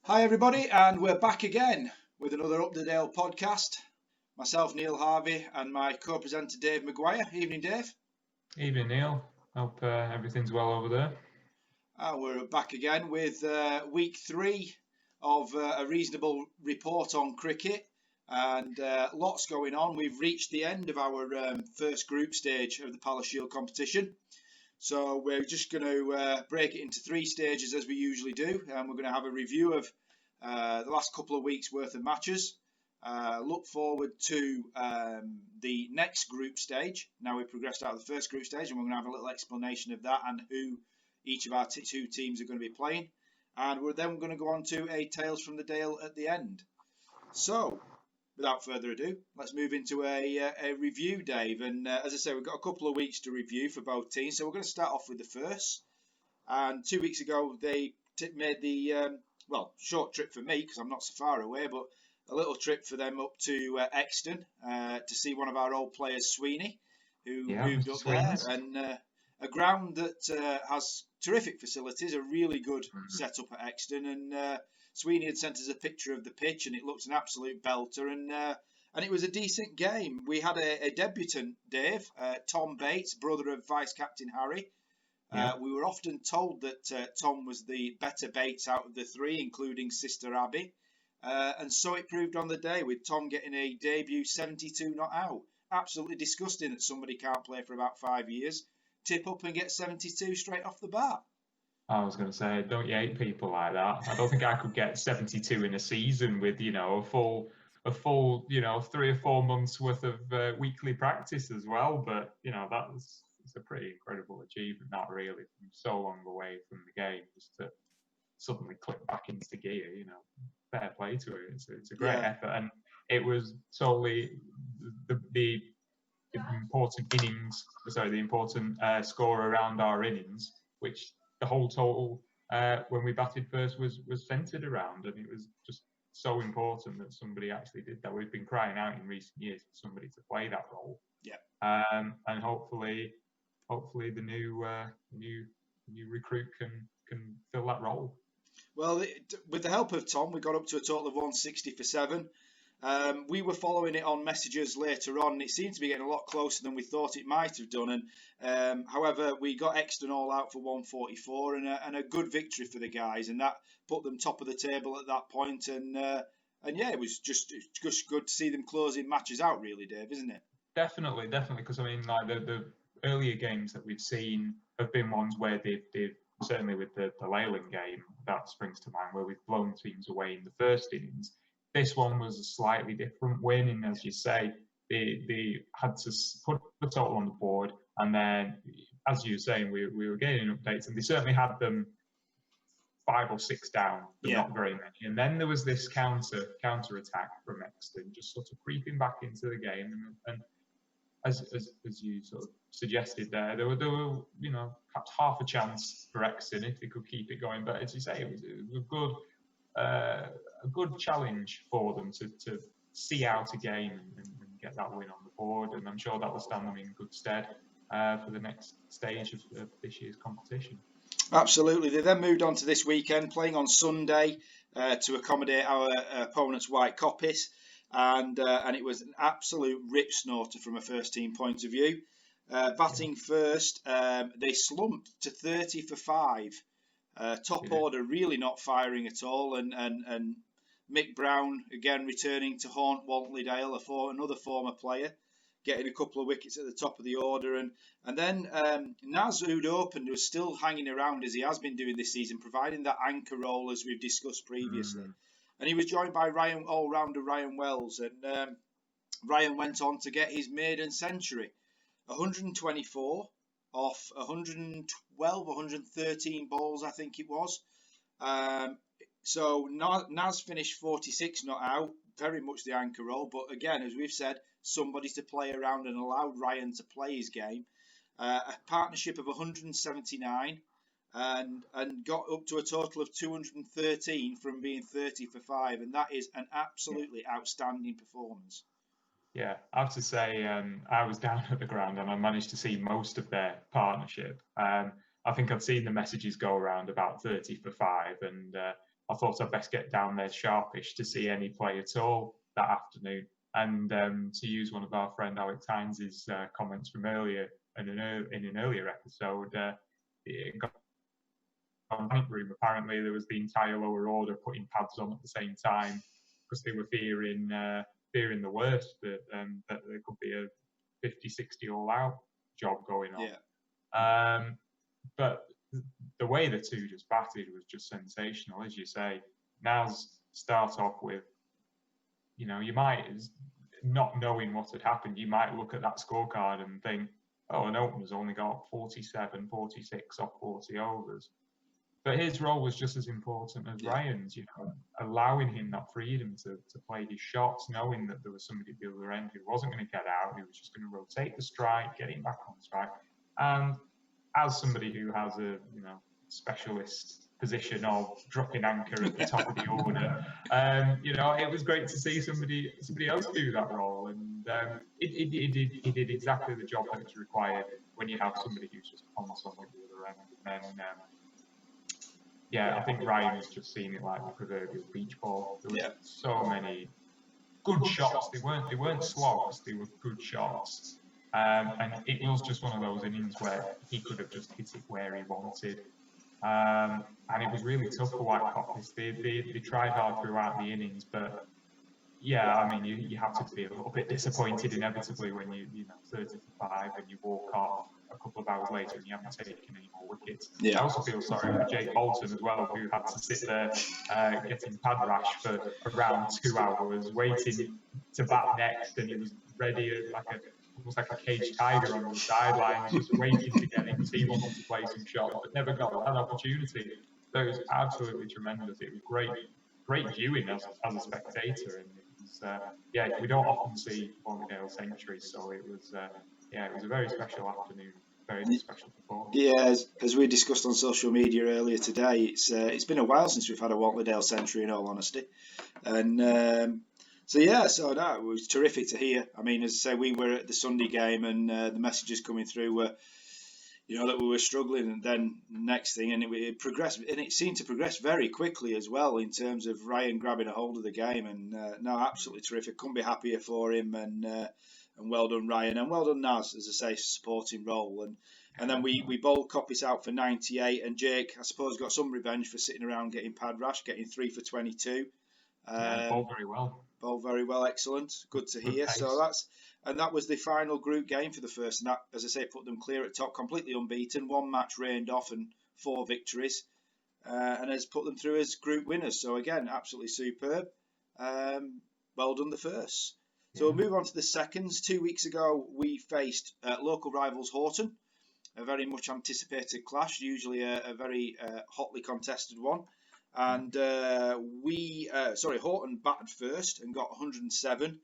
Hi everybody, and we're back again with another Up the Dale podcast. Myself, Neil Harvey, and my co-presenter Dave Maguire. Evening, Dave. Evening, Neil. Hope everything's well over there. We're back again with week 3 of a reasonable report on cricket, and lots going on. We've reached the end of our first group stage of the Palace Shield competition. So we're just going to break it into 3 stages as we usually do, and we're going to have a review of the last couple of weeks' worth of matches. Look forward to the next group stage. Now we've progressed out of the first group stage, and we're going to have a little explanation of that and who each of our 2 teams are going to be playing. And we're then going to go on to a Tales from the Dale at the end. So, without further ado, let's move into a review, Dave. And as I say, we've got a couple of weeks to review for both teams. So we're going to start off with the first. And 2 weeks ago, they made the, short trip for me because I'm not so far away, but a little trip for them up to Exton to see one of our old players, Sweeney, who moved up there. And a ground that has terrific facilities, a really good setup at Exton. And Sweeney had sent us a picture of the pitch, and it looked an absolute belter. And it was a decent game. We had a debutant, Dave, Tom Bates, brother of Vice Captain Harry. We were often told that Tom was the better Bates out of the 3, including sister Abby. And so it proved on the day, with Tom getting a debut 72 not out. Absolutely disgusting that somebody can't play for about 5 years, tip up and get 72 straight off the bat. I was going to say, don't you hate people like that? I don't think I could get 72 in a season with, a full 3 or 4 months worth of weekly practice as well. But, it's a pretty incredible achievement, not really, from so long away from the game, just to suddenly click back into gear, fair play to it. It's a great effort. And it was solely the important score around our innings, which the whole total when we batted first was centred around, and it was just so important that somebody actually did that. We've been crying out in recent years for somebody to play that role. And hopefully the new recruit can fill that role. Well, with the help of Tom, we got up to a total of 160 for 7. We were following it on messages later on, and it seemed to be getting a lot closer than we thought it might have done. And however, we got Exton all out for 144, and a good victory for the guys, and that put them top of the table at that point. And it was just good to see them closing matches out, really, Dave, isn't it? Definitely, because the earlier games that we've seen have been ones where they've certainly with the Leyland game, that springs to mind, where we've blown teams away in the first innings. This one was a slightly different win, and as you say, they had to put the total on the board, and then, as you were saying, we were getting updates, and they certainly had them 5 or 6 down, but not very many. And then there was this counter attack from Exton, just sort of creeping back into the game, and as you sort of suggested there were perhaps half a chance for Exton if they could keep it going. But as you say, it was a good challenge for them to see out a game and get that win on the board. And I'm sure that will stand them in good stead for the next stage of this year's competition. Absolutely. They then moved on to this weekend, playing on Sunday to accommodate our opponent's white copies. And it was an absolute rip snorter from a first team point of view. Batting first, they slumped to 30 for 5. Top order really not firing at all, and Mick Brown again returning to haunt Wantleydale, another former player, getting a couple of wickets at the top of the order, and then Naz, who'd opened, was still hanging around as he has been doing this season, providing that anchor role as we've discussed previously. And he was joined by all-rounder Ryan Wells, and Ryan went on to get his maiden century, 124 off 112, 113 balls, I think it was. So Naz finished 46 not out, very much the anchor role. But again, as we've said, somebody to play around and allowed Ryan to play his game. A partnership of 179 and got up to a total of 213 from being 30 for 5. And that is an absolutely outstanding performance. Yeah, I have to say, I was down at the ground and I managed to see most of their partnership. I think I've seen the messages go around about 30 for 5, and I thought I'd best get down there sharpish to see any play at all that afternoon. And to use one of our friend Alex Hines' comments from earlier in an earlier episode, it got panic room. Apparently, there was the entire lower order putting pads on at the same time because they were fearing the worst, that there could be a 50-60 all-out job going on. Yeah. But the way the two just batted was just sensational, as you say. Now's start off with, you might, not knowing what had happened, you might look at that scorecard and think, oh, an opener's only got 47, 46 off 40 overs. But his role was just as important as Ryan's, allowing him that freedom to play his shots, knowing that there was somebody at the other end who wasn't going to get out, who was just going to rotate the strike, get him back on strike. And as somebody who has a specialist position of dropping anchor at the top of the order, it was great to see somebody else do that role, and he did exactly the job that is required when you have somebody who's just constant at the other end. And then, I think Ryan has just seen it like the proverbial beach ball. There were so many good shots. They weren't slogs. They were good shots. And it was just one of those innings where he could have just hit it where he wanted. And it was really tough for Whitecockers. They tried hard throughout the innings, but you have to be a little bit disappointed inevitably when you 30 for 5 and you walk off a couple of hours later and you haven't taken any more wickets. I also feel sorry for Jake Bolton as well, who had to sit there getting pad rash for around 2 hours, waiting to bat next, and he was ready almost like a caged tiger on the sidelines, just waiting to get in because he wanted to play some shots, but never got that opportunity. So it was absolutely tremendous. It was great viewing as a spectator, and it was, we don't often see Longdale centuries, so it was a very special afternoon, very special performance. Yeah, as we discussed on social media earlier today, it's been a while since we've had a Wantledale century, in all honesty, and. It was terrific to hear. I mean, as I say, we were at the Sunday game, and the messages coming through were, that we were struggling, and then next thing, and it progressed, and it seemed to progress very quickly as well in terms of Ryan grabbing a hold of the game, and absolutely terrific. Couldn't be happier for him, and well done Ryan, and well done Naz, as I say, supporting role, and then we bowled Coppis out for 98, and Jake, I suppose, got some revenge for sitting around getting pad rash, getting 3 for 22. Bowled very well. Bowled very well, excellent. Good to hear. So that was the final group game for the first, and that, as I say, put them clear at top, completely unbeaten. One match rained off and 4 victories, and has put them through as group winners. So again, absolutely superb. Well done, the first. So we'll move on to the seconds. 2 weeks ago, we faced local rivals Horton, a very much anticipated clash, usually a very hotly contested one. And Horton batted first and got 107,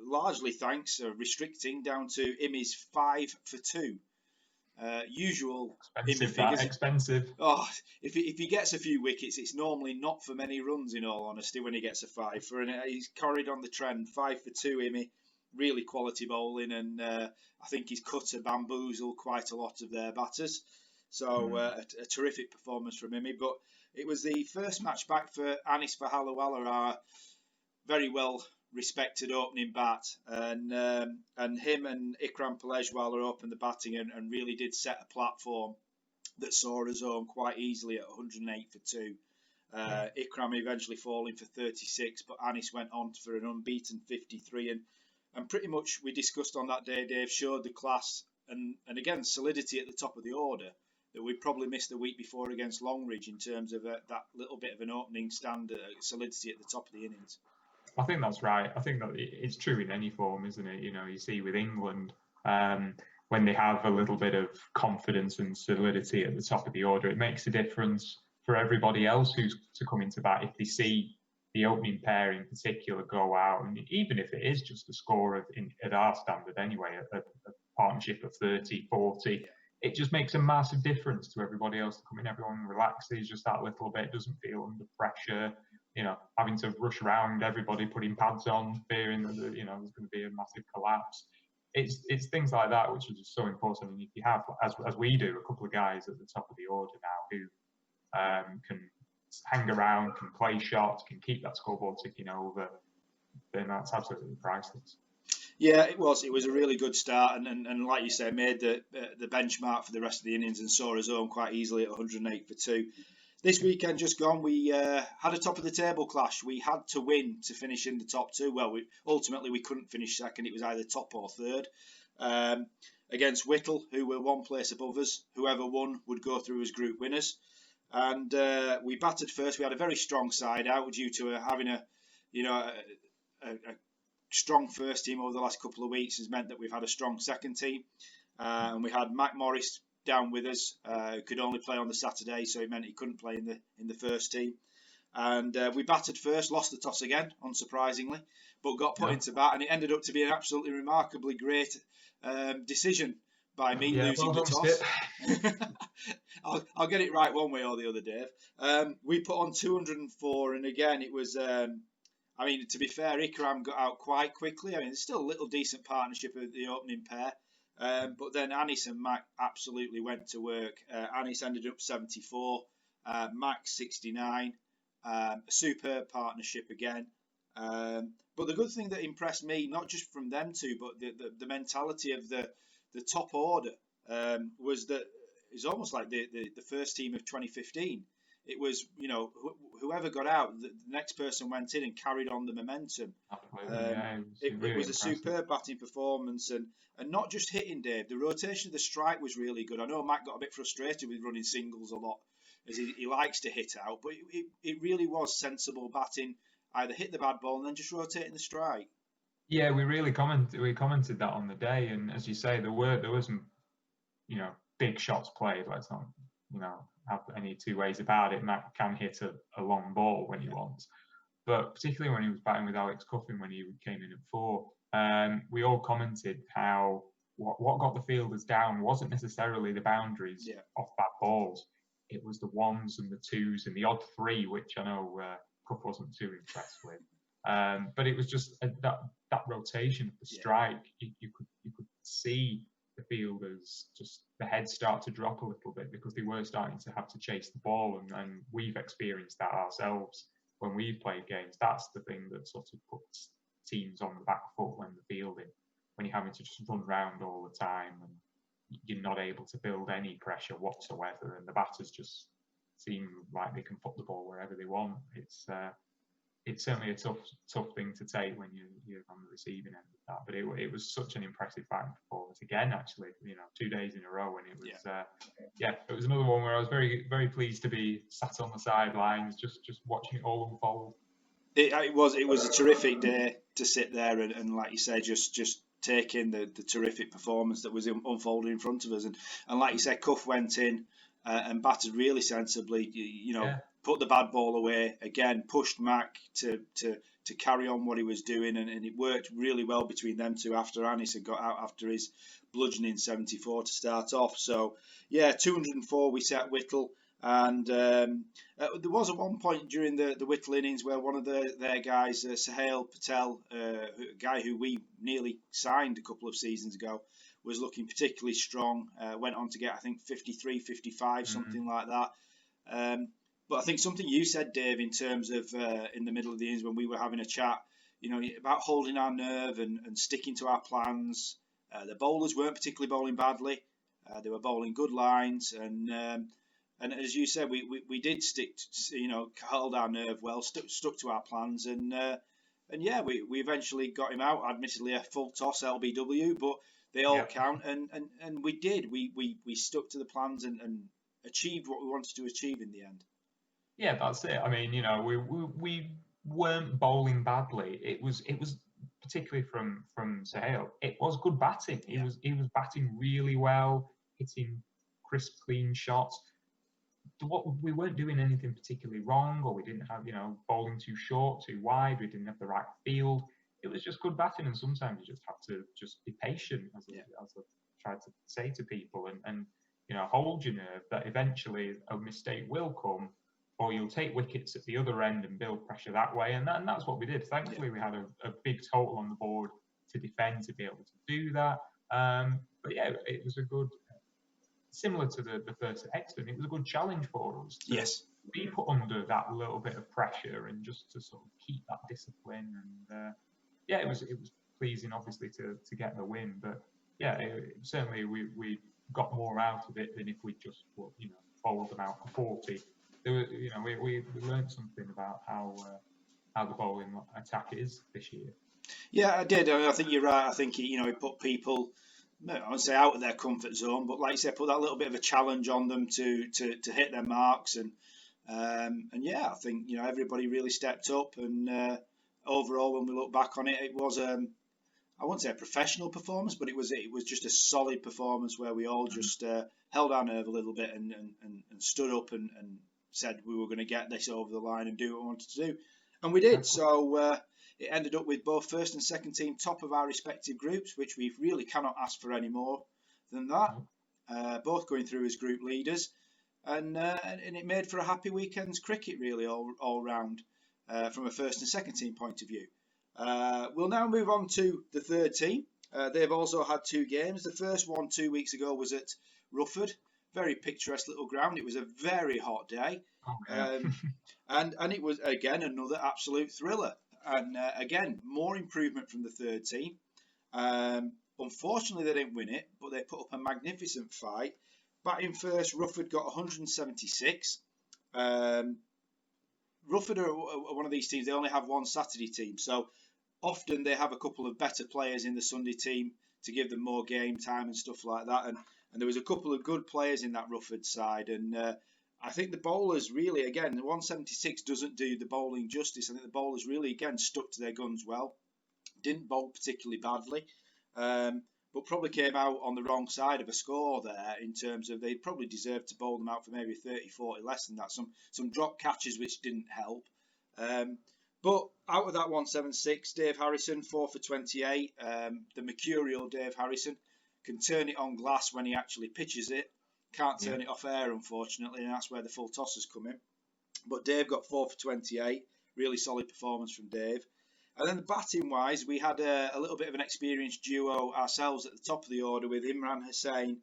largely thanks restricting down to Imi's 5 for 2. Usual Imi figures. Expensive. Oh, if he gets a few wickets, it's normally not for many runs, in all honesty, when he gets a 5 for, and he's carried on the trend. 5 for 2, Imi. Really quality bowling, and I think he's cut to bamboozle quite a lot of their batters. So a terrific performance from Imi. But it was the first match back for Anis Fahalawala, our very well respected opening bat, and him and Ikram Palejwala are up in the batting and really did set a platform that saw us home quite easily at 108 for 2. Ikram eventually falling for 36, but Anis went on for an unbeaten 53, and pretty much we discussed on that day, Dave, showed the class and again solidity at the top of the order that we probably missed the week before against Longridge in terms of that little bit of an opening stand, solidity at the top of the innings. I think that's right. I think that it's true in any form, isn't it? You see with England, when they have a little bit of confidence and solidity at the top of the order, it makes a difference for everybody else who's to come into bat. If they see the opening pair in particular go out, and even if it is just a score at our standard anyway, a partnership of 30, 40, it just makes a massive difference to everybody else to come in. Everyone relaxes just that little bit, doesn't feel under pressure, having to rush around, everybody putting pads on, fearing that there's going to be a massive collapse. It's things like that which are just so important. And if you have, as we do, a couple of guys at the top of the order now who can hang around, can play shots, can keep that scoreboard ticking over, then that's absolutely priceless. Yeah, it was. It was a really good start, and like you said, made the benchmark for the rest of the innings and saw us home quite easily at 108 for 2. This weekend just gone, we had a top of the table clash. We had to win to finish in the top 2. Well, ultimately we couldn't finish second. It was either top or third. Against Whittle, who were one place above us. Whoever won would go through as group winners. And we batted first. We had a very strong side out due to having a strong first team over the last couple of weeks has meant that we've had a strong second team. And we had Mac Morris down with us, who could only play on the Saturday, so it meant he couldn't play in the first team. And we batted first, lost the toss again, unsurprisingly, but got put into bat, and it ended up to be an absolutely remarkably great decision by me losing the toss. I'll get it right one way or the other, Dave. We put on 204, and again, it was... I mean, to be fair, Ikram got out quite quickly. I mean, there's still a little decent partnership of the opening pair. But then Anis and Mac absolutely went to work. Anis ended up 74, Mac 69. A superb partnership again. But the good thing that impressed me, not just from them two, but the mentality of the top order, was that it's almost like the first team of 2015. It was, whoever got out, the next person went in and carried on the momentum. It was a superb batting performance, and not just hitting, Dave. The rotation of the strike was really good. I know Matt got a bit frustrated with running singles a lot, as he likes to hit out, but it really was sensible batting. Either hit the bad ball and then just rotating the strike. Yeah, we commented that on the day, and as you say, there was some, big shots played. Let's not, have any two ways about it. Matt can hit a long ball when he wants, but particularly when he was batting with Alex Cuffin when he came in at 4, we all commented how what got the fielders down wasn't necessarily the boundaries off bad balls. It was the 1s and the 2s and the odd 3, which I know Cuff wasn't too impressed with. But it was just that rotation of the strike. You could see the fielders just the heads start to drop a little bit because they were starting to have to chase the ball, and we've experienced that ourselves when we've played games. That's the thing that sort of puts teams on the back foot when they're fielding, when you're having to just run around all the time and you're not able to build any pressure whatsoever, and the batters just seem like they can put the ball wherever they want. It's certainly a tough thing to take when you're on the receiving end of that. But it was such an impressive batting performance again. Actually, 2 days in a row, and it was it was another one where I was very very pleased to be sat on the sidelines, just watching it all unfold. It was a terrific day to sit there and like you say, just take in the terrific performance that was unfolding in front of us. And like you said, Cuff went in and batted really sensibly. Put the bad ball away again, pushed Mac to carry on what he was doing, and it worked really well between them two after Anis had got out after his bludgeoning 74 to start off. So 204 we set Whittle, and there was at one point during the Whittle innings where one of their guys, Sahil Patel, a guy who we nearly signed a couple of seasons ago, was looking particularly strong. Went on to get, I think, 53, 55, something like that. But I think something you said, Dave, in terms of in the middle of the innings when we were having a chat, about holding our nerve and sticking to our plans. The bowlers weren't particularly bowling badly. They were bowling good lines, and as you said, we did stick, hold our nerve well, stuck to our plans, and we eventually got him out. Admittedly, a full toss LBW, but they all count, and we did. We stuck to the plans and achieved what we wanted to achieve in the end. Yeah, that's it. I mean, we weren't bowling badly. It was particularly from Sahil. It was good batting. He was batting really well, hitting crisp, clean shots. We weren't doing anything particularly wrong, or we didn't have bowling too short, too wide. We didn't have the right field. It was just good batting, and sometimes you just have to just be patient, as I've tried to say to people, and hold your nerve that eventually a mistake will come, or you'll take wickets at the other end and build pressure that way. And that's what we did. Thankfully, we had a big total on the board to defend, to be able to do that. But it was a good, similar to the first at Anston, it was a good challenge for us be put under that little bit of pressure and just to sort of keep that discipline. And yeah, it was pleasing, obviously, to get the win. But yeah, certainly we got more out of it than if we just bowled them out for 40. There were, we learned something about how the bowling attack is this year. Yeah, I did. I think you're right. I think he put people, I would say, out of their comfort zone, but like you said, put that little bit of a challenge on them to hit their marks, and yeah, I think everybody really stepped up, and overall, when we look back on it, it was I wouldn't say a professional performance, but it was just a solid performance where we all just held our nerve a little bit and stood up and said we were going to get this over the line and do what we wanted to do, and we did. So it ended up with both first and second team top of our respective groups, which we really cannot ask for any more than that. Both going through as group leaders, and it made for a happy weekend's cricket, really, all round, from a first and second team point of view. We'll now move on to the third team. They've also had 2 games. The first one 2 weeks ago was at Rufford. Very picturesque little ground. It was a very hot day. And it was, again, another absolute thriller. And again, more improvement from the third team. Unfortunately, they didn't win it, but they put up a magnificent fight. Batting first, Rufford got 176. Rufford are one of these teams, they only have one Saturday team. So often they have a couple of better players in the Sunday team to give them more game time and stuff like that. And there was a couple of good players in that Rufford side. And I think the bowlers really, again, the 176 doesn't do the bowling justice. I think the bowlers really, again, stuck to their guns well. Didn't bowl particularly badly, but probably came out on the wrong side of a score there in terms of they probably deserved to bowl them out for maybe 30, 40 less than that. Some drop catches which didn't help. But out of that 176, Dave Harrison, 4 for 28. The mercurial Dave Harrison can turn it on glass when he actually pitches it. Can't turn it off air, unfortunately, and that's where the full tossers come in. But Dave got 4 for 28. Really solid performance from Dave. And then batting-wise, we had a little bit of an experienced duo ourselves at the top of the order with Imran Hussain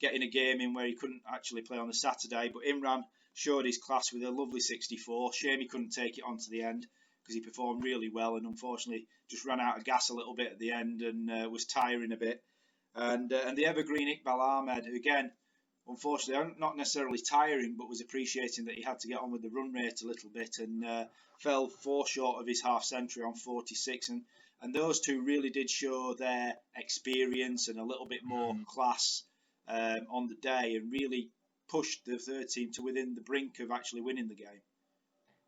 getting a game in where he couldn't actually play on the Saturday. But Imran showed his class with a lovely 64. Shame he couldn't take it on to the end because he performed really well and unfortunately just ran out of gas a little bit at the end and was tiring a bit. And the evergreen Iqbal Ahmed, who again, unfortunately, not necessarily tiring, but was appreciating that he had to get on with the run rate a little bit and fell 4 short of his half century on 46. And those two really did show their experience and a little bit more class on the day and really pushed the third team to within the brink of actually winning the game.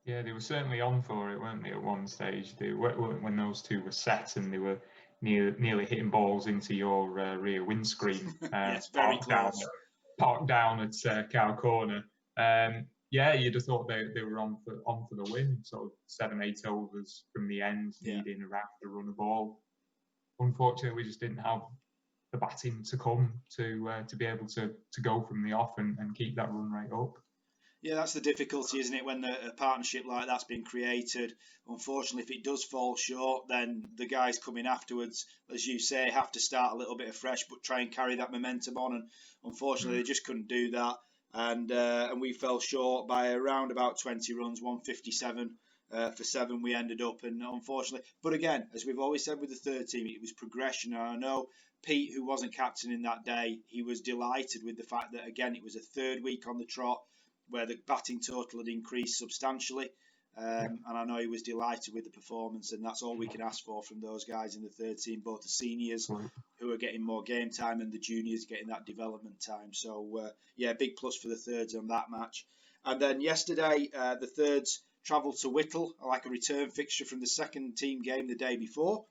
Yeah, they were certainly on for it, weren't they, at one stage? When those two were set and they were nearly hitting balls into your rear windscreen. Yes, very close. Parked down at Cow Corner. Yeah, you'd have thought they were on for the win. So 7-8 overs from the end, needing around to run a ball. Unfortunately, we just didn't have the batting to come to be able to go from the off and keep that run rate up. Yeah, that's the difficulty, isn't it, when a partnership like that's been created. Unfortunately, if it does fall short, then the guys coming afterwards, as you say, have to start a little bit afresh, but try and carry that momentum on. And unfortunately, they just couldn't do that. And we fell short by around about 20 runs, 157 for 7 we ended up. And unfortunately, but again, as we've always said with the third team, it was progression. And I know Pete, who wasn't captain in that day, he was delighted with the fact that, again, it was a third week on the trot where the batting total had increased substantially. And I know he was delighted with the performance, and that's all we can ask for from those guys in the third team, both the seniors who are getting more game time and the juniors getting that development time. So, yeah, big plus for the thirds on that match. And then yesterday, the thirds travelled to Whittle, like a return fixture from the second team game the day before.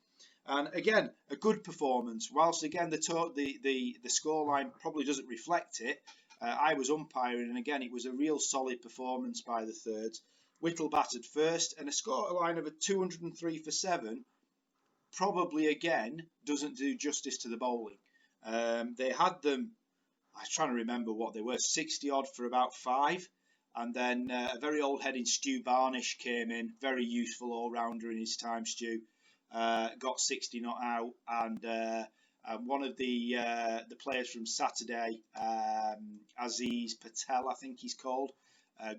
And again, a good performance. Whilst again the scoreline probably doesn't reflect it, I was umpiring, and again it was a real solid performance by the thirds. Whittle batted first, and a scoreline of a 203 for 7 probably again doesn't do justice to the bowling. They had them, I was trying to remember what they were, 60 odd for about 5. And then a very old head in Stu Barnish came in, very useful all-rounder in his time, Stu. Got 60 not out, and One of the players from Saturday, Aziz Patel, I think he's called,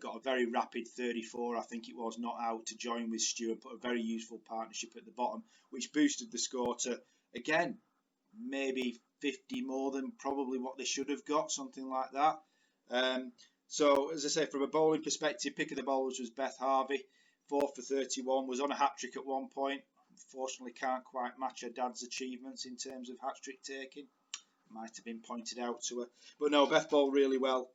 got a very rapid 34, I think it was, not out to join with Stu and put a very useful partnership at the bottom, which boosted the score to, again, maybe 50 more than probably what they should have got, something like that. So, as I say, from a bowling perspective, pick of the bowlers was Beth Harvey, 4 for 31, was on a hat-trick at one point. Unfortunately, can't quite match her dad's achievements in terms of hat-trick taking. Might have been pointed out to her. But no, Beth bowled really well.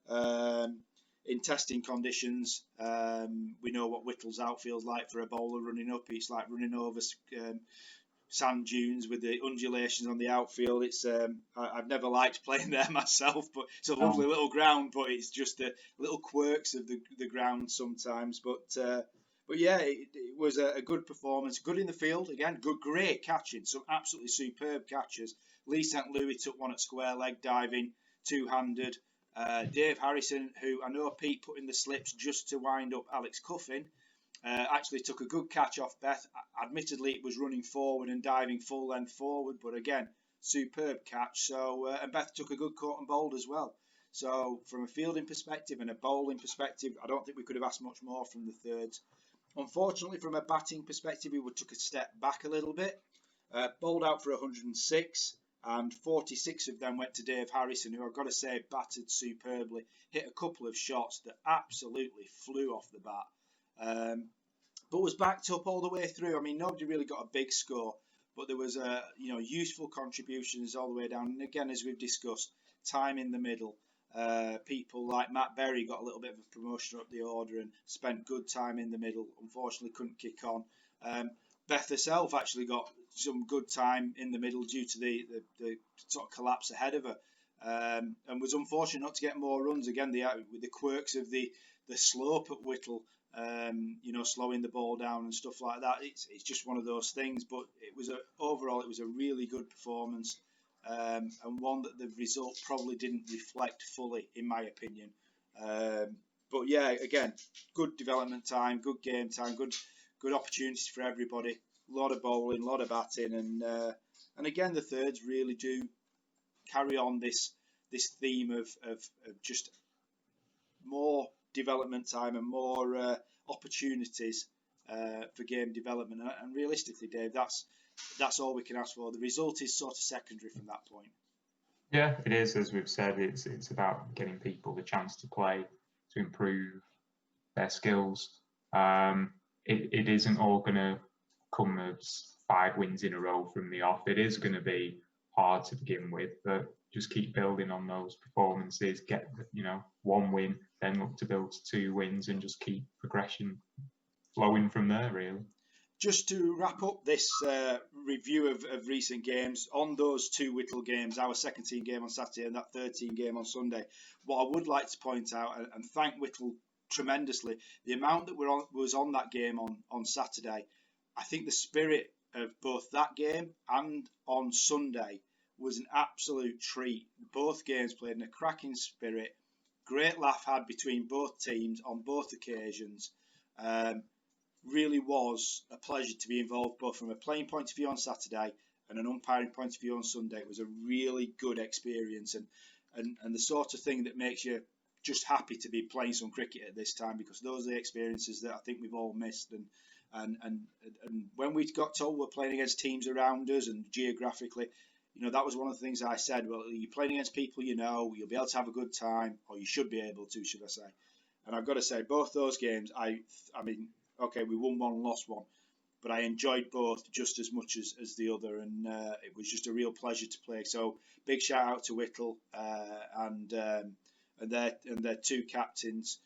In testing conditions, we know what Whittle's outfield's like for a bowler running up. It's like running over sand dunes with the undulations on the outfield. It's I've never liked playing there myself, but it's a lovely little ground. But it's just the little quirks of the ground sometimes. But yeah, it was a good performance. Good in the field again. Great catching. Some absolutely superb catches. Lee St. Louis took one at square leg diving, two-handed. Dave Harrison, who I know Pete put in the slips just to wind up Alex Cuffin, actually took a good catch off Beth. Admittedly, it was running forward and diving full length forward, but again, superb catch. So, and Beth took a good caught and bowled as well. So, from a fielding perspective and a bowling perspective, I don't think we could have asked much more from the thirds. Unfortunately, from a batting perspective, we took a step back a little bit. Bowled out for 106, and 46 of them went to Dave Harrison, who I've got to say batted superbly. Hit a couple of shots that absolutely flew off the bat. But was backed up all the way through. I mean, nobody really got a big score, but there was useful contributions all the way down. And again, as we've discussed, time in the middle. People like Matt Berry got a little bit of a promotion up the order and spent good time in the middle. Unfortunately, couldn't kick on. Beth herself actually got some good time in the middle due to the sort of collapse ahead of her, and was unfortunate not to get more runs. Again, with the quirks of the slope at Whittle, slowing the ball down and stuff like that. It's just one of those things. But overall, it was a really good performance. And one that the result probably didn't reflect fully, in my opinion. But yeah, again, good development time, good game time, good opportunities for everybody. A lot of bowling, a lot of batting, and again, the thirds really do carry on this theme of just more development time and more opportunities for game development. And realistically, Dave, that's all we can ask for. The result is sort of secondary from that point. Yeah, it is. As we've said, it's about getting people the chance to play, to improve their skills. It isn't all going to come as 5 wins in a row from the off. It is going to be hard to begin with, but just keep building on those performances. Get 1 win, then look to build to 2 wins, and just keep progression flowing from there. Really. Just to wrap up this review of recent games, on those 2 Whittle games, our second team game on Saturday and that third team game on Sunday, what I would like to point out and thank Whittle tremendously, the amount that was on that game on Saturday. I think the spirit of both that game and on Sunday was an absolute treat. Both games played in a cracking spirit. Great laugh had between both teams on both occasions. Really was a pleasure to be involved both from a playing point of view on Saturday and an umpiring point of view on Sunday. It was a really good experience and the sort of thing that makes you just happy to be playing some cricket at this time, because those are the experiences that I think we've all missed. And when we got told we're playing against teams around us and geographically, that was one of the things I said. Well, you're playing against people you'll be able to have a good time, or you should be able to, should I say. And I've got to say, both those games, I mean, okay, we won one, lost one, but I enjoyed both just as much as the other, and it was just a real pleasure to play. So big shout out to Whittle and their 2 captains.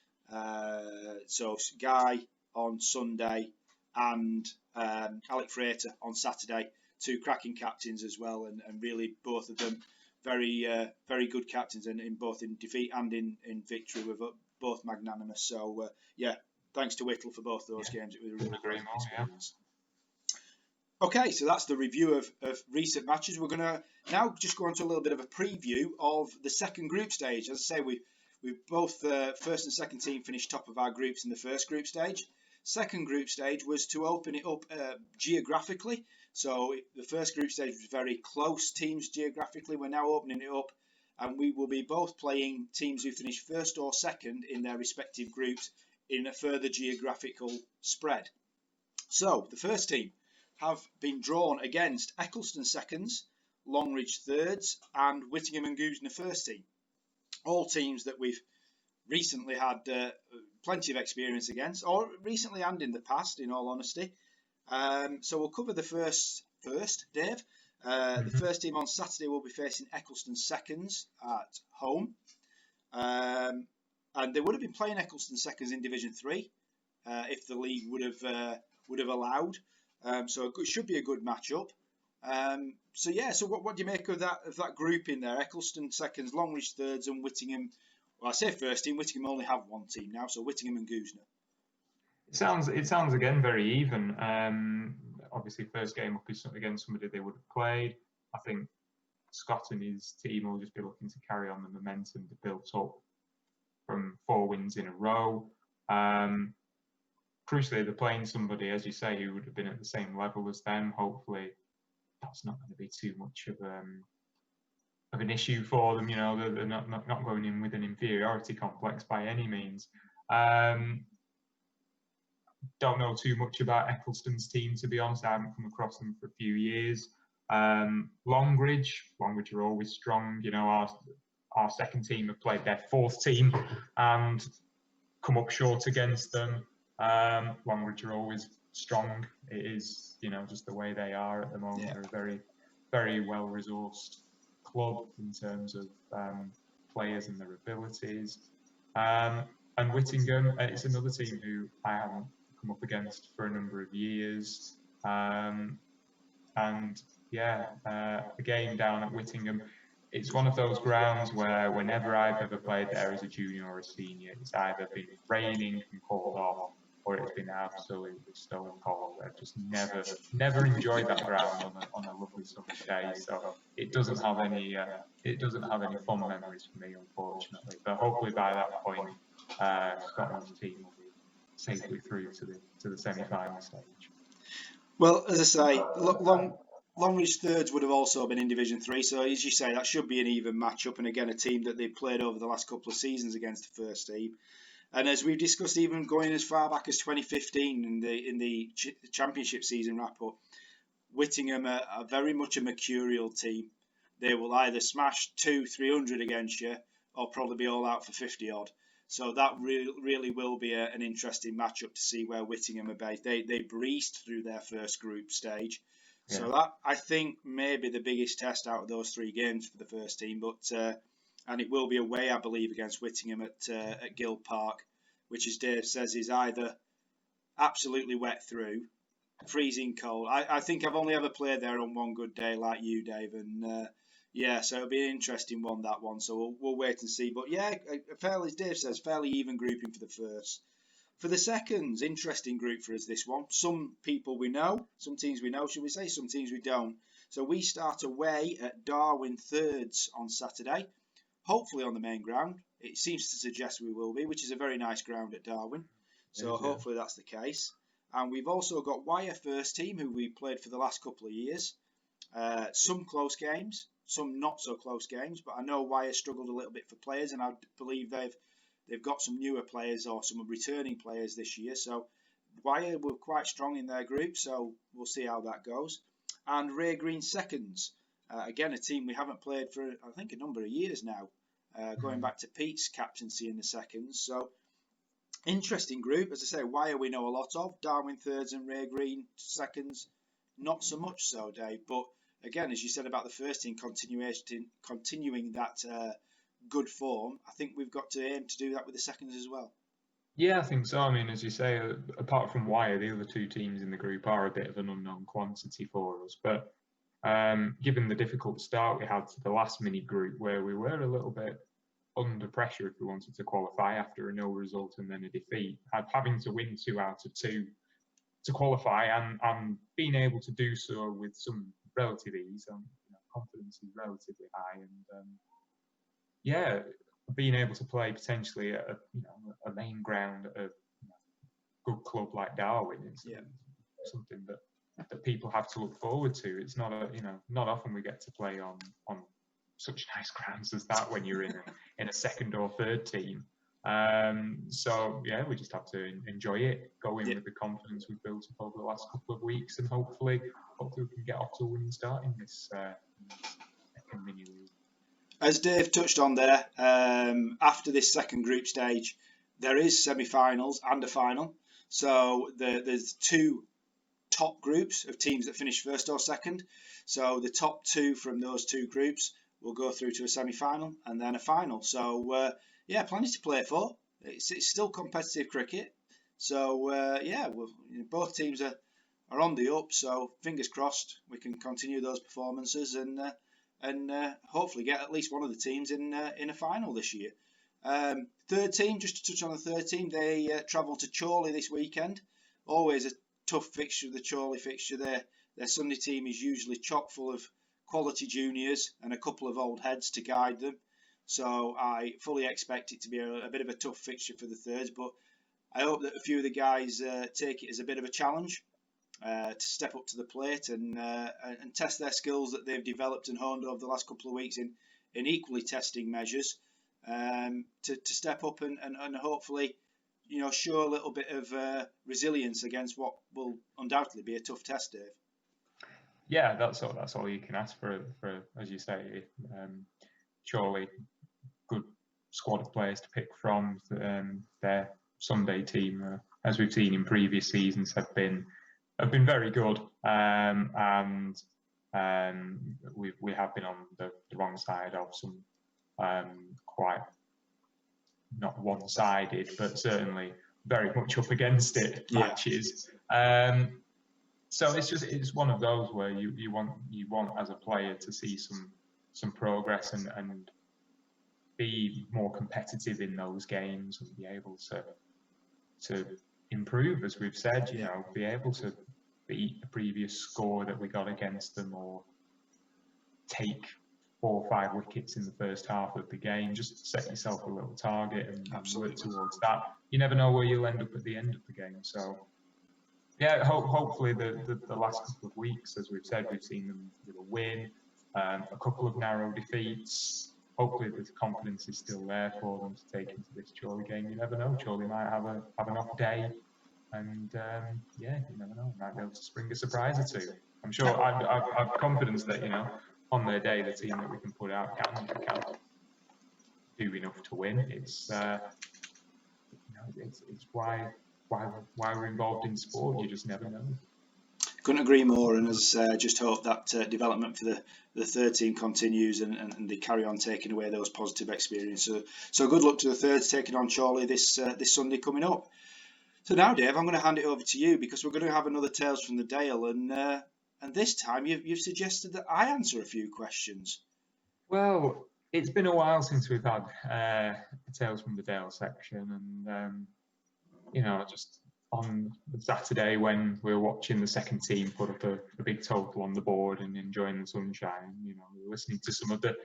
So Guy on Sunday and Alec Frater on Saturday, 2 cracking captains as well, and really both of them very good captains, and in both in defeat and in victory were both magnanimous. So yeah. Thanks to Whittle for both those games. It was a really great experience. Okay, so that's the review of recent matches. We're going to now just go on to a little bit of a preview of the second group stage. As I say, we've both first and second team finished top of our groups in the first group stage. Second group stage was to open it up geographically. So the first group stage was very close teams geographically. We're now opening it up, and we will be both playing teams who finish first or second in their respective groups in a further geographical spread. So the first team have been drawn against Eccleston seconds, Longridge thirds, and Whittingham and Goosner first team. All teams that we've recently had plenty of experience against, or recently and in the past, in all honesty. So we'll cover the first, Dave. The first team on Saturday will be facing Eccleston seconds at home. And they would have been playing Eccleston seconds in Division 3 if the league would have allowed. So it should be a good matchup. So what do you make of that group in there? Eccleston seconds, Longridge thirds, and Whittingham. Well, I say first team. Whittingham only have one team now, so Whittingham and Goosner. It sounds again very even. Obviously, first game up is against somebody they would have played. I think Scott and his team will just be looking to carry on the momentum they built up from 4 wins in a row. Crucially, they're playing somebody, as you say, who would have been at the same level as them. Hopefully, that's not going to be too much of an issue for them. You know, they're not going in with an inferiority complex by any means. Don't know too much about Eccleston's team, to be honest. I haven't come across them for a few years. Longridge are always strong. You know, our second team have played their fourth team and come up short against them. Longridge are always strong. It is, you know, just the way they are at the moment. Yeah. They're a very, very well-resourced club in terms of players and their abilities. And Whittingham, it's another team who I haven't come up against for a number of years. A game down at Whittingham, it's one of those grounds where whenever I've ever played there as a junior or a senior, it's either been raining and called off, or it's been absolutely stone cold. I've just never enjoyed that ground on a lovely summer day. So it doesn't have any fun memories for me, unfortunately. But hopefully by that point, Scotland's team will be safely through to the semi-final stage. Well, as I say, Longridge thirds would have also been in Division 3, so as you say, that should be an even matchup, and again a team that they've played over the last couple of seasons against the first team. And as we've discussed, even going as far back as 2015 in the championship season wrap-up, Whittingham are very much a mercurial team. They will either smash 200-300 against you, or probably be all out for 50 odd. So that really will be an interesting matchup to see where Whittingham are based. They breezed through their first group stage. Yeah. So that, I think, may be the biggest test out of those 3 games for the first team. But and it will be away, I believe, against Whittingham at Gill Park, which, as Dave says, is either absolutely wet through, freezing cold. I think I've only ever played there on one good day like you, Dave, and so it'll be an interesting one, that one. So we'll wait and see. But yeah, fairly, as Dave says, fairly even grouping for the first. For the seconds, interesting group for us, this one. Some people we know, some teams we know, should we say, some teams we don't. So we start away at Darwin thirds on Saturday, hopefully on the main ground. It seems to suggest we will be, which is a very nice ground at Darwin. So hopefully that's the case. And we've also got Wyre first team, who we played for the last couple of years. Some close games, some not so close games, but I know Wyre struggled a little bit for players, and I believe they've got some newer players or some returning players this year. So Wyre were quite strong in their group, so we'll see how that goes. And Ray Green seconds, again a team we haven't played for I think a number of years now, going back to Pete's captaincy in the seconds. So interesting group, as I say. Wyre we know a lot of, Darwin thirds and Ray Green seconds not so much so, Dave. But again, as you said about the first team continuing that good form, I think we've got to aim to do that with the seconds as well. Yeah, I think so. I mean, as you say, apart from Wyre, the other 2 teams in the group are a bit of an unknown quantity for us. But given the difficult start we had to the last mini group, where we were a little bit under pressure if we wanted to qualify after a nil result and then a defeat, having to win 2 out of 2 to qualify and being able to do so with some relative ease, confidence is relatively high, and being able to play potentially at a main ground of good club like Darwin. It's Yeah. something that people have to look forward to. It's not not often we get to play on such nice grounds as that when you're in a second or third team. So yeah, we just have to enjoy it, go in with the confidence we've built up over the last couple of weeks, and hopefully we can get off to a winning start in this second mini league. As Dave touched on there, after this second group stage, there is semi-finals and a final. So there's two top groups of teams that finish first or second. So the top two from those two groups will go through to a semi-final and then a final. So yeah, plenty to play for. It's still competitive cricket. So yeah, both teams are on the up. So fingers crossed we can continue those performances and hopefully get at least one of the teams in a final this year. Third team, just to touch on the third team, they travel to Chorley this weekend. Always a tough fixture, the Chorley fixture. Their Sunday team is usually chock full of quality juniors and a couple of old heads to guide them. So I fully expect it to be a bit of a tough fixture for the thirds, but I hope that a few of the guys take it as a bit of a challenge to step up to the plate and test their skills that they've developed and honed over the last couple of weeks in equally testing measures, to step up and hopefully show a little bit of resilience against what will undoubtedly be a tough test, Dave. Yeah, that's all you can ask for as you say. Surely good squad of players to pick from. Their Sunday team, as we've seen in previous seasons, have been very good, and we have been on the wrong side of some quite not one-sided, but certainly very much up against it matches. So it's one of those where you want as a player to see some progress and be more competitive in those games and be able to improve, as we've said, be able to beat the previous score that we got against them, or take 4 or 5 wickets in the first half of the game. Just set yourself a little target and work towards that. You never know where you'll end up at the end of the game. So yeah, hopefully the last couple of weeks, as we've said, we've seen them with a win, a couple of narrow defeats. Hopefully the confidence is still there for them to take into this Chorley game. You never know, Chorley might have an off day, and yeah, you never know, might be able to spring a surprise or two. I'm sure I've confidence that on their day the team that we can put out can do enough to win. It's it's why we're involved in sport. You just never know. Couldn't agree more, and as just hope that development for the third team continues and they carry on taking away those positive experiences. So good luck to the thirds taking on Chorley this Sunday coming up. So now, Dave, I'm going to hand it over to you because we're going to have another Tales from the Dale, and this time you've suggested that I answer a few questions. Well, it's been a while since we've had a Tales from the Dale section, and just on Saturday when we were watching the second team put up a big total on the board and enjoying the sunshine, we were listening to some of the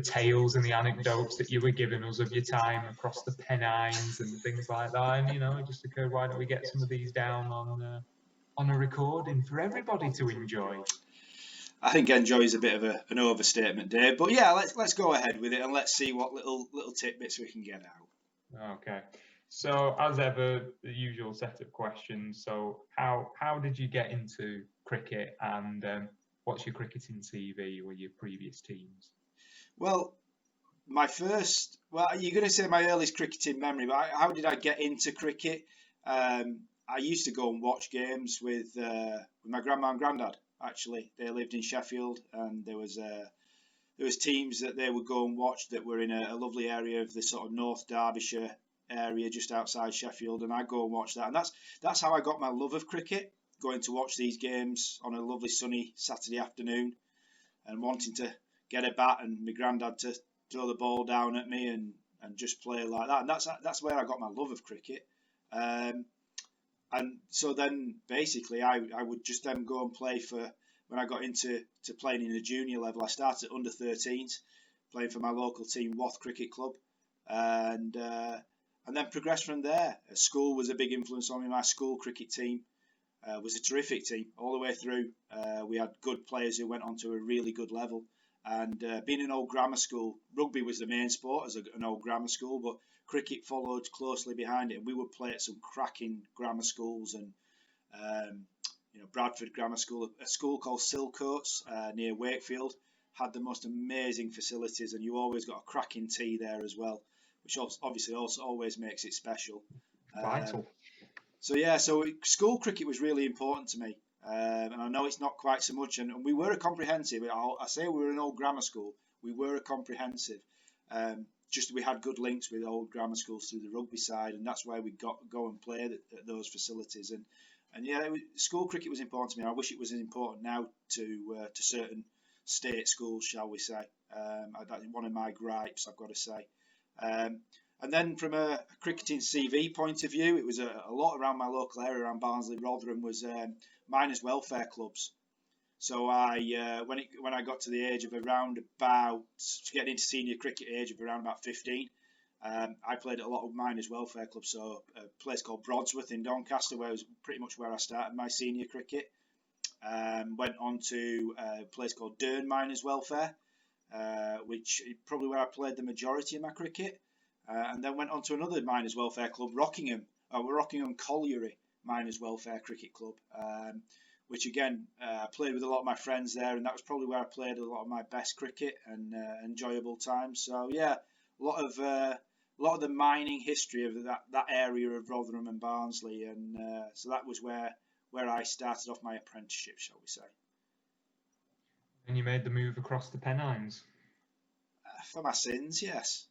tales and the anecdotes that you were giving us of your time across the Pennines and things like that, and it just occurred, why don't we get some of these down on a recording for everybody to enjoy? I think enjoy is a bit of an overstatement, Dave, but yeah, let's go ahead with it and let's see what little tidbits we can get out. Okay. So, as ever, the usual set of questions. So, how did you get into cricket, and what's your cricketing CV or your previous teams? Well, you're going to say my earliest cricketing memory, but how did I get into cricket? I used to go and watch games with my grandma and granddad. Actually, they lived in Sheffield, and there was teams that they would go and watch that were in a lovely area of the sort of North Derbyshire area just outside Sheffield, and I'd go and watch that, and that's how I got my love of cricket, going to watch these games on a lovely sunny Saturday afternoon and wanting to get a bat and my granddad to throw the ball down at me and just play like that, and that's where I got my love of cricket. And so then basically I would just then go and play for, when I got into playing in a junior level, I started under 13s playing for my local team, Wath Cricket Club, and and then progressed from there. School was a big influence on me. My school cricket team was a terrific team all the way through. We had good players who went on to a really good level. And being an old grammar school, rugby was the main sport as an old grammar school, but cricket followed closely behind it. And we would play at some cracking grammar schools, and Bradford Grammar School, a school called Silcoats near Wakefield, had the most amazing facilities, and you always got a cracking tea there as well, which obviously also always makes it special. Vital. So school cricket was really important to me. And I know it's not quite so much, and we were a comprehensive. I say we were an old grammar school. We were a comprehensive. Just we had good links with old grammar schools through the rugby side, and that's why we got go and play at those facilities. And yeah, school cricket was important to me. I wish it was as important now to certain state schools, shall we say. That's one of my gripes, I've got to say. And then from a cricketing CV point of view, it was a lot around my local area, around Barnsley, Rotherham, was miners' welfare clubs. So when I got to the age of around about, getting into senior cricket age of around about 15, I played at a lot of miners' welfare clubs. So a place called Broadsworth in Doncaster, where was pretty much where I started my senior cricket. Went on to a place called Dearn Miners' Welfare, which is probably where I played the majority of my cricket. And then went on to another miners' welfare club, Rockingham Colliery Miners' Welfare Cricket Club, which again, I played with a lot of my friends there, and that was probably where I played a lot of my best cricket and enjoyable times. So yeah, a lot of the mining history of that area of Rotherham and Barnsley, and so that was where I started off my apprenticeship, shall we say. And you made the move across the Pennines. For my sins, yes.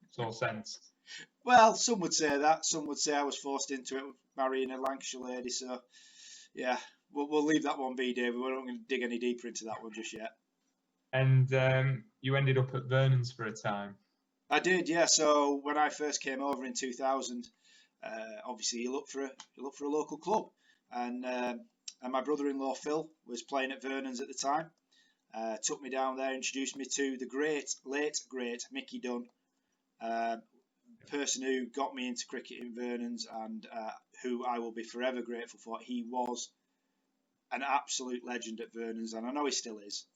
It's all sense. Well, some would say that. Some would say I was forced into it, marrying a Lancashire lady. So, yeah, we'll leave that one be, David. We're not going to dig any deeper into that one just yet. And you ended up at Vernon's for a time. I did, yeah. So when I first came over in 2000, obviously you look for a local club, and my brother-in-law Phil was playing at Vernon's at the time. Took me down there, introduced me to the late great Mickey Dunn. Person who got me into cricket in Vernon's, and who I will be forever grateful for. He was an absolute legend at Vernon's, and I know he still is.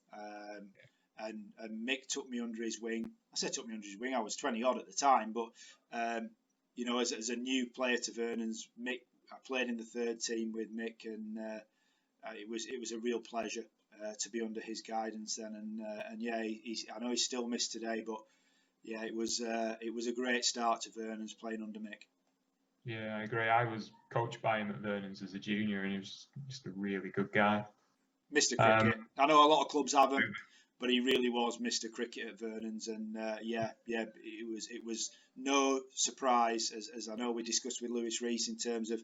And Mick took me under his wing. I said took me under his wing. I was 20 odd at the time, but as a new player to Vernon's, I played in the third team with Mick, and it was a real pleasure to be under his guidance then. And yeah, I know he's still missed today, but yeah, it was a great start to Vernon's playing under Mick. Yeah, I agree. I was coached by him at Vernon's as a junior, and he was just a really good guy. Mr. Cricket. I know a lot of clubs have him, but he really was Mr. Cricket at Vernon's, and it was no surprise, as I know we discussed with Lewis Rees, in terms of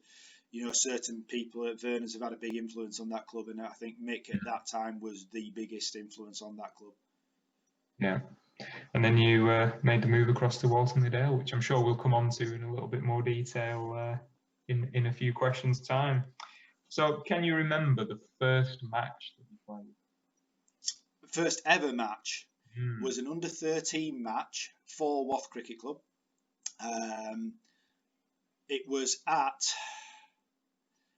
certain people at Vernon's have had a big influence on that club, and I think Mick at that time was the biggest influence on that club. Yeah. And then you made the move across to Walton Le Dale, which I'm sure we'll come on to in a little bit more detail in a few questions' time. So, can you remember the first match that you played? The first ever match was an under-13 match for Wath Cricket Club. It was at...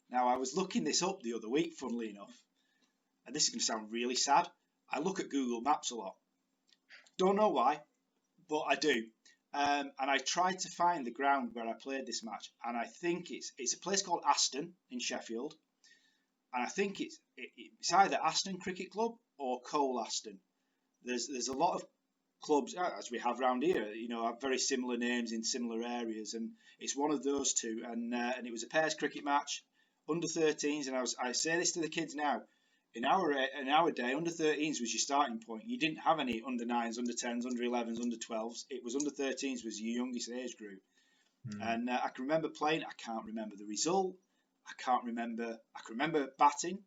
Now, I was looking this up the other week, funnily enough, and this is going to sound really sad. I look at Google Maps a lot. Don't know why, but I do. And I tried to find the ground where I played this match, and I think it's a place called Aston in Sheffield, and I think it's either Aston Cricket Club or Cole Aston. There's a lot of clubs, as we have around here, have very similar names in similar areas, and it's one of those two. And it was a pairs cricket match, under 13s, and I say this to the kids now. In our day, under 13s was your starting point. You didn't have any under 9s, under 10s, under 11s, under 12s. It was under 13s was your youngest age group. And I can remember playing. I can't remember the result. I can remember batting.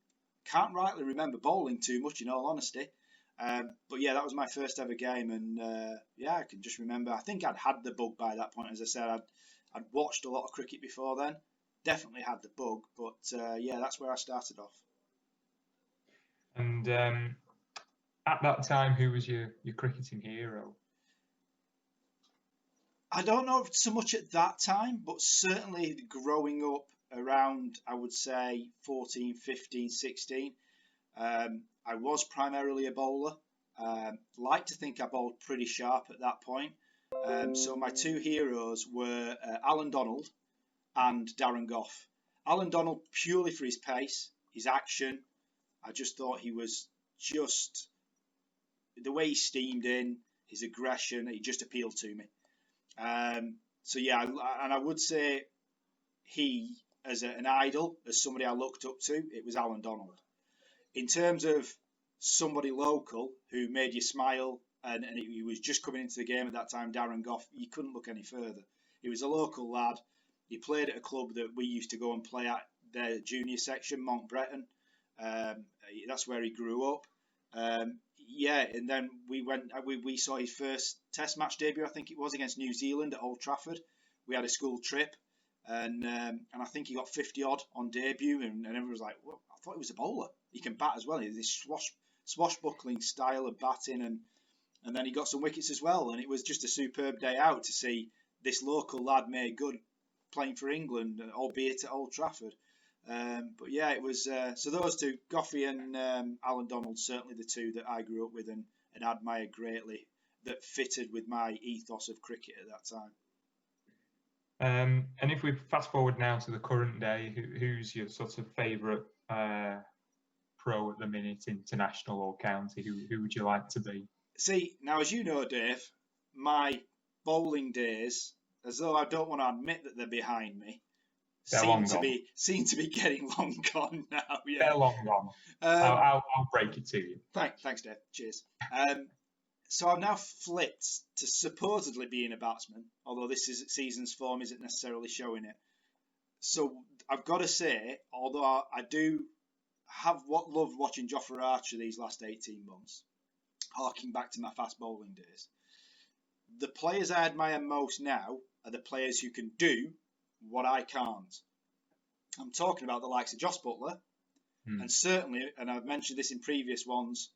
Can't rightly remember bowling too much, in all honesty. But yeah, that was my first ever game, and I can just remember. I think I'd had the bug by that point. As I said, I'd watched a lot of cricket before then. Definitely had the bug, but that's where I started off. And at that time, who was your cricketing hero? I don't know so much at that time, but certainly growing up around, I would say 14, 15, 16, I was primarily a bowler. Like to think I bowled pretty sharp at that point. So my two heroes were Alan Donald and Darren Gough. Alan Donald purely for his pace, his action. I just thought he was just the way he steamed in, his aggression. He just appealed to me. So yeah, and I would say he, as an idol, as somebody I looked up to, it was Alan Donald. In terms of somebody local who made you smile, and he was just coming into the game at that time, Darren Gough, you couldn't look any further. He was a local lad. He played at a club that we used to go and play at, their junior section, Montbreton. That's where he grew up. Yeah, and then we saw his first Test match debut, I think it was, against New Zealand at Old Trafford. We had a school trip, and I think he got 50 odd on debut, and everyone was like, well, I thought he was a bowler. He can bat as well. He has this swashbuckling style of batting, and then he got some wickets as well, and it was just a superb day out to see this local lad made good playing for England, albeit at Old Trafford. But yeah, it was so those two, Goughy and Alan Donald, certainly the two that I grew up with and admired greatly, that fitted with my ethos of cricket at that time. And if we fast forward now to the current day, who's your sort of favourite pro at the minute, international or county? Who would you like to be? See, now as you know, Dave, my bowling days, as though I don't want to admit that they're behind me, seem to be getting long gone now. Yeah. They're long gone. I'll break it to you. Thanks, Dave. Cheers. So I've now flipped to supposedly being a batsman, although this season's form isn't necessarily showing it. So I've got to say, although I do have loved watching Jofra Archer these last 18 months, harking back to my fast bowling days, the players I admire most now are the players who can do what I can't. I'm talking about the likes of Jos Buttler, and certainly, and I've mentioned this in previous ones,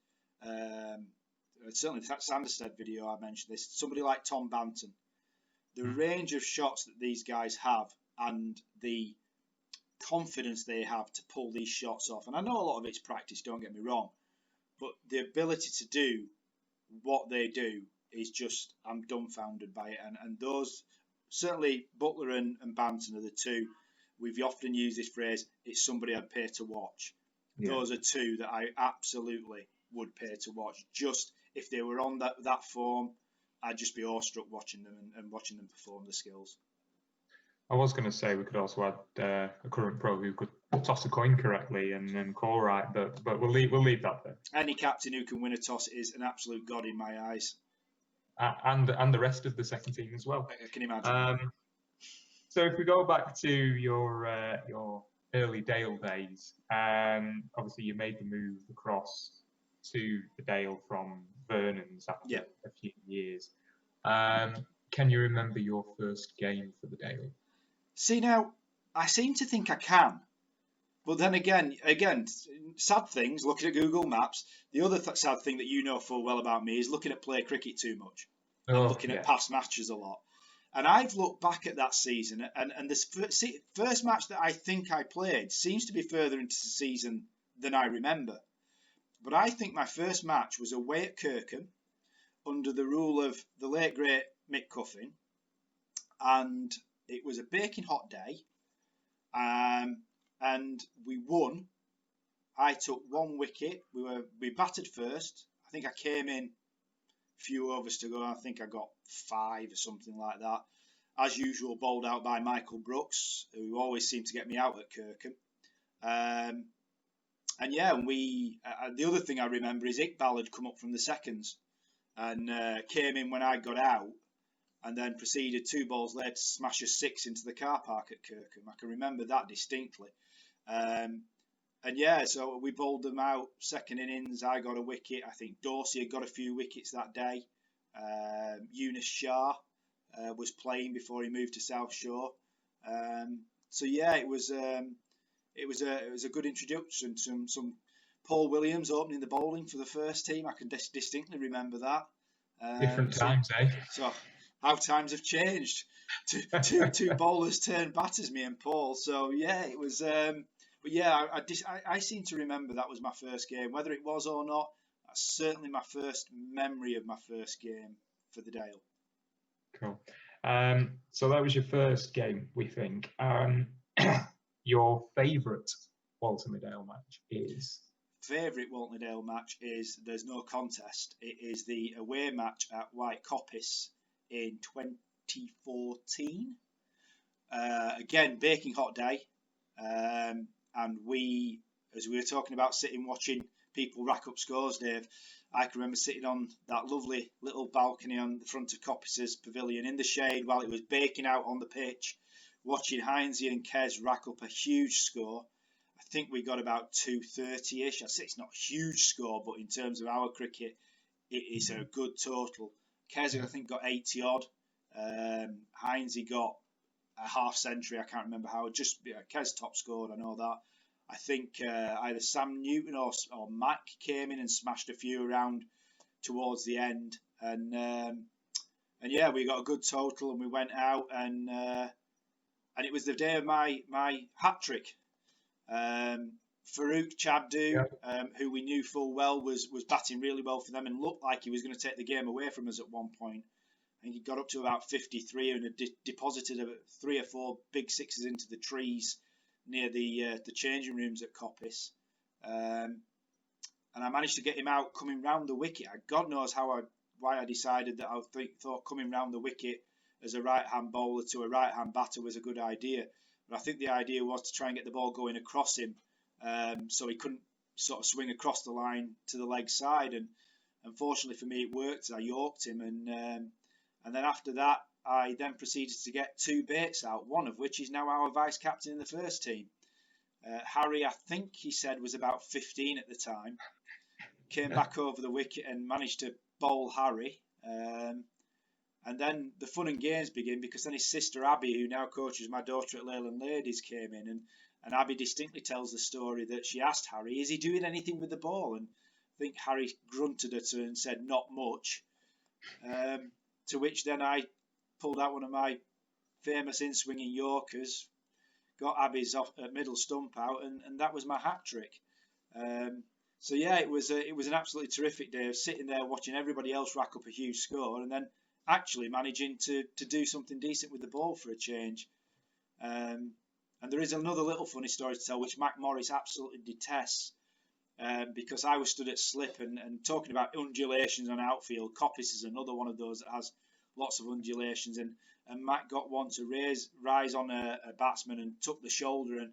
certainly the Sanderstead video I mentioned this, somebody like Tom Banton. The range of shots that these guys have and the confidence they have to pull these shots off. And I know a lot of it's practice, don't get me wrong, but the ability to do what they do is just, I'm dumbfounded by it. And those, certainly Buttler and Banton are the two. We've often used this phrase, it's somebody I'd pay to watch. Yeah. Those are two that I absolutely would pay to watch. Just if they were on that form, I'd just be awestruck watching them and watching them perform the skills. I was going to say we could also add a current pro who could toss a coin correctly and call right, but we'll leave that there. Any captain who can win a toss is an absolute god in my eyes. And the rest of the second team as well. I can imagine. So if we go back to your early Dale days, obviously you made the move across to the Dale from Vernon's after a few years. Can you remember your first game for the Dale? See, now, I seem to think I can. But then again, sad things, looking at Google Maps, the other sad thing that you know full well about me is looking at play cricket too much. And looking at past matches a lot. And I've looked back at that season, and this first match that I think I played seems to be further into the season than I remember. But I think my first match was away at Kirkham under the rule of the late, great Mick Cuffin. And it was a baking hot day. And we won. I took one wicket. We batted first. I think I came in few overs to go. I think I got 5 or something like that. As usual, bowled out by Michael Brooks, who always seemed to get me out at Kirkham. And yeah, the other thing I remember is Iqbal had come up from the seconds and came in when I got out, and then proceeded 2 balls later to smash a 6 into the car park at Kirkham. I can remember that distinctly. And yeah, so we bowled them out, second innings, I got a wicket. I think Dorsey had got a few wickets that day. Eunice Shah was playing before he moved to South Shore. So yeah, it was a good introduction. Some Paul Williams opening the bowling for the first team. I can distinctly remember that. Different times, eh? So how times have changed. Two bowlers turned batters, me and Paul. So yeah, it was. But yeah, I seem to remember that was my first game. Whether it was or not, that's certainly my first memory of my first game for the Dale. Cool. So that was your first game, we think. Your favourite Walton-Dale match is? Favourite Walton-Dale match is, there's no contest, it is the away match at White Coppice in 2014. Again, baking hot day. And we, as we were talking about sitting watching people rack up scores, Dave, I can remember sitting on that lovely little balcony on the front of Coppice's pavilion in the shade while it was baking out on the pitch, watching Heinzie and Kes rack up a huge score. I think we got about 230-ish. I say it's not a huge score, but in terms of our cricket, it is a good total. Kes, I think, got 80 odd. Heinzie got a half century. I can't remember how. Kes top scored. I know that. I think either Sam Newton or Mac came in and smashed a few around towards the end, and yeah, we got a good total, and we went out, and it was the day of my hat trick. Farouk Chabdu, who we knew full well was batting really well for them and looked like he was going to take the game away from us at one point. I think he got up to about 53 and had deposited 3 or 4 big sixes into the trees near the changing rooms at Coppice. And I managed to get him out coming round the wicket. God knows why I decided that I thought coming round the wicket as a right-hand bowler to a right-hand batter was a good idea. But I think the idea was to try and get the ball going across him, so he couldn't sort of swing across the line to the leg side. And unfortunately for me, it worked. I yorked him, and then after that, I then proceeded to get 2 baits out, one of which is now our vice captain in the first team. Harry, I think he said, was about 15 at the time. Came back over the wicket and managed to bowl Harry. And then the fun and games begin, because then his sister Abby, who now coaches my daughter at Leyland Ladies, came in, and Abby distinctly tells the story that she asked Harry, is he doing anything with the ball? And I think Harry grunted at her and said, not much. To which then I pulled out one of my famous in-swinging Yorkers, got Abby's middle stump out, and that was my hat trick. So yeah, it was an absolutely terrific day of sitting there watching everybody else rack up a huge score, and then actually managing to do something decent with the ball for a change. And there is another little funny story to tell, which Mac Morris absolutely detests, because I was stood at slip and talking about undulations on outfield. Coppice is another one of those that has lots of undulations, and Mac got one to rise on a batsman and took the shoulder and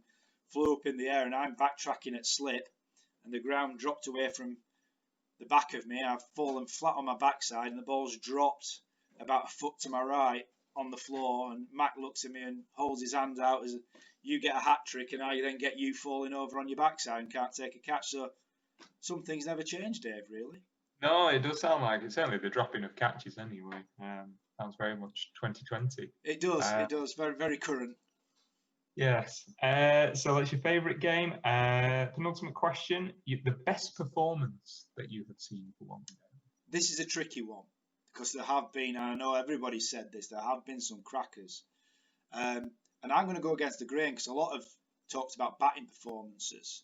flew up in the air, and I'm backtracking at slip, and the ground dropped away from the back of me. I've fallen flat on my backside, and the ball's dropped about a foot to my right on the floor, and Mac looks at me and holds his hand out as you get a hat trick, and I then get you falling over on your backside and can't take a catch. So some things never change, Dave, really. No, it does sound like it. Certainly the dropping of catches anyway. Sounds very much 2020. It does. Very, very current. Yes. So that's your favourite game. Penultimate question. The best performance that you have seen for one game? This is a tricky one, because there have been, and I know everybody said this, there have been some crackers. And I'm going to go against the grain, because a lot of talked about batting performances.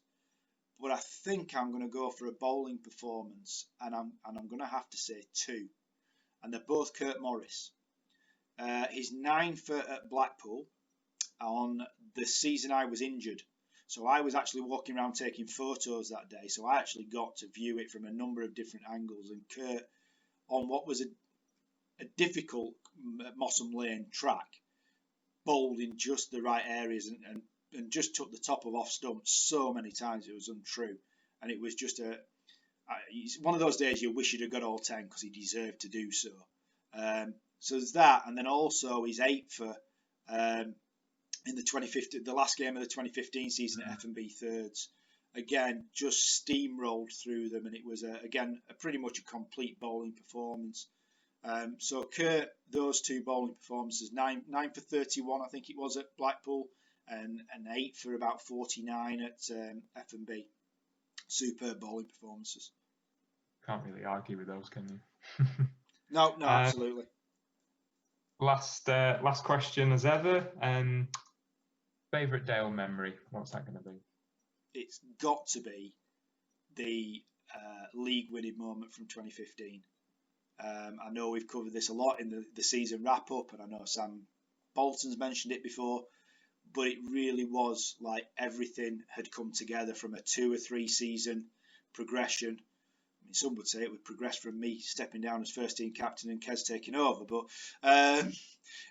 But I think I'm going to go for a bowling performance, and I'm going to have to say 2. And they're both Kurt Morris. He's 9 for at Blackpool on the season I was injured. So I was actually walking around taking photos that day. So I actually got to view it from a number of different angles. And Kurt, on what was a difficult Mossam Lane track, bowled in just the right areas and just took the top of off stump so many times it was untrue. And it was just one of those days you wish you'd have got all 10, because he deserved to do so. So there's that, and then also he's 8 for in the 2015, the last game of the 2015 season at F&B thirds. Again, just steamrolled through them, and it was again pretty much a complete bowling performance. So Kurt, those 2 bowling performances, 9 for 31, I think it was at Blackpool, and 8 for about 49 at F&B. Superb bowling performances. Can't really argue with those, can you? No, absolutely. Last question as ever. Favourite Dale memory? What's that going to be? It's got to be the league winning moment from 2015. I know we've covered this a lot in the season wrap up, and I know Sam Bolton's mentioned it before, but it really was like everything had come together from a 2 or 3 season progression. I mean, some would say it would progress from me stepping down as first team captain and Kez taking over, but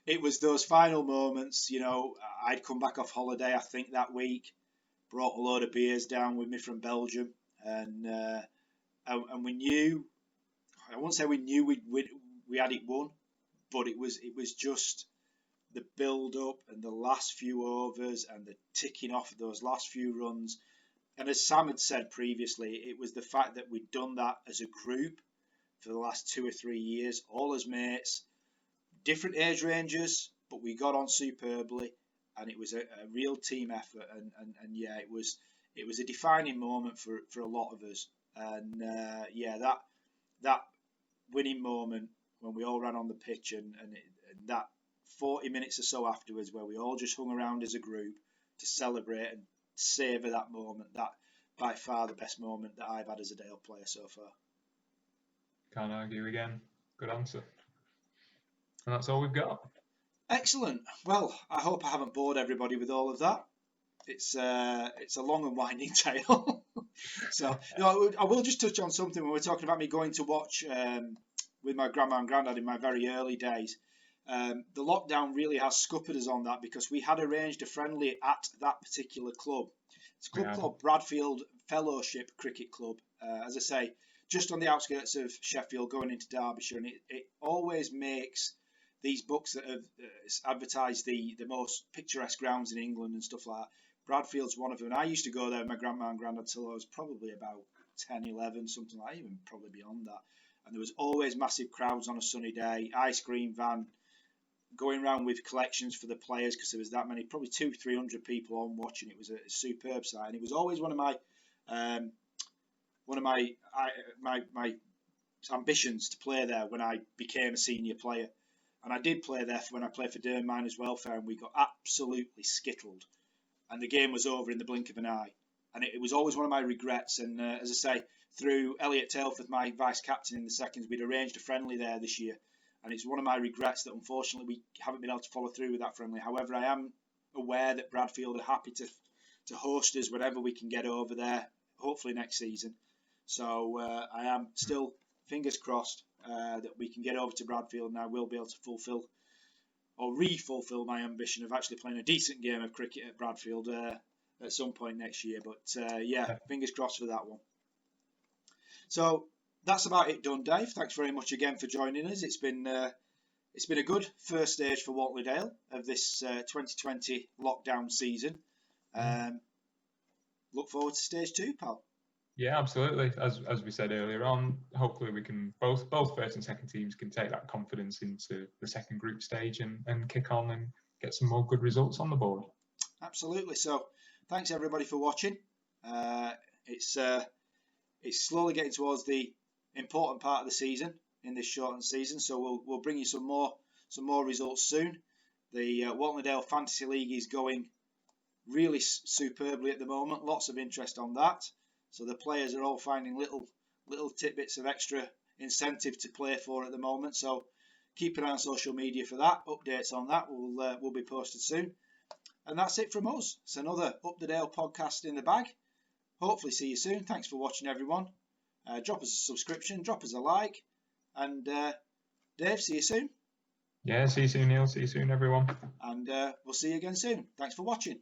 it was those final moments. You know, I'd come back off holiday, I think, that week, brought a load of beers down with me from Belgium, and we knew. I won't say we knew we had it won, but it was just the build up and the last few overs and the ticking off of those last few runs. And as Sam had said previously, it was the fact that we'd done that as a group for the last 2 or 3 years, all as mates, different age ranges, but we got on superbly, and it was a real team effort. And yeah, it was a defining moment for a lot of us. And yeah, that winning moment when we all ran on the pitch and that 40 minutes or so afterwards where we all just hung around as a group to celebrate and savour that moment, that by far the best moment that I've had as a Dale player so far. Can't argue again. Good answer. And that's all we've got. Excellent. Well, I hope I haven't bored everybody with all of that. It's a long and winding tale. So I will just touch on something when we're talking about me going to watch with my grandma and granddad in my very early days. The lockdown really has scuppered us on that because we had arranged a friendly at that particular club. It's a club called Bradfield Fellowship Cricket Club. As I say, just on the outskirts of Sheffield going into Derbyshire, and it always makes these books that have advertised the most picturesque grounds in England and stuff like that. Bradfield's one of them. And I used to go there with my grandma and granddad till I was probably about 10, 11, something like that, even probably beyond that. And there was always massive crowds on a sunny day, ice cream van, going around with collections for the players because there was that many, probably 200-300 people on watching. It was a superb sight, and it was always one of my ambitions to play there when I became a senior player. And I did play there when I played for Durham Miners Welfare, and we got absolutely skittled. And the game was over in the blink of an eye. And it was always one of my regrets. And as I say, through Elliot Tailforth, my vice captain in the seconds, we'd arranged a friendly there this year. And it's one of my regrets that unfortunately we haven't been able to follow through with that friendly. However, I am aware that Bradfield are happy to host us whenever we can get over there, hopefully next season. So I am still, fingers crossed, that we can get over to Bradfield, and I will be able to fulfil or re-fulfil my ambition of actually playing a decent game of cricket at Bradfield at some point next year. But yeah, fingers crossed for that one. So that's about it done, Dave. Thanks very much again for joining us. It's been a good first stage for Whately-Dale of this 2020 lockdown season. Look forward to stage 2, pal. Yeah, absolutely. As we said earlier on, hopefully we can both first and second teams can take that confidence into the second group stage and kick on and get some more good results on the board. Absolutely. So thanks everybody for watching. It's slowly getting towards the important part of the season in this shortened season, so we'll bring you some more results soon. The Whately-Dale Fantasy League is going really superbly at the moment. Lots of interest on that. So the players are all finding little tidbits of extra incentive to play for at the moment. So keep an eye on social media for that. Updates on that will be posted soon. And that's it from us. It's another Up the Dale podcast in the bag. Hopefully see you soon. Thanks for watching, everyone. Drop us a subscription, drop us a like, and Dave, see you soon. Yeah, see you soon, Neil. See you soon, everyone. And we'll see you again soon. Thanks for watching.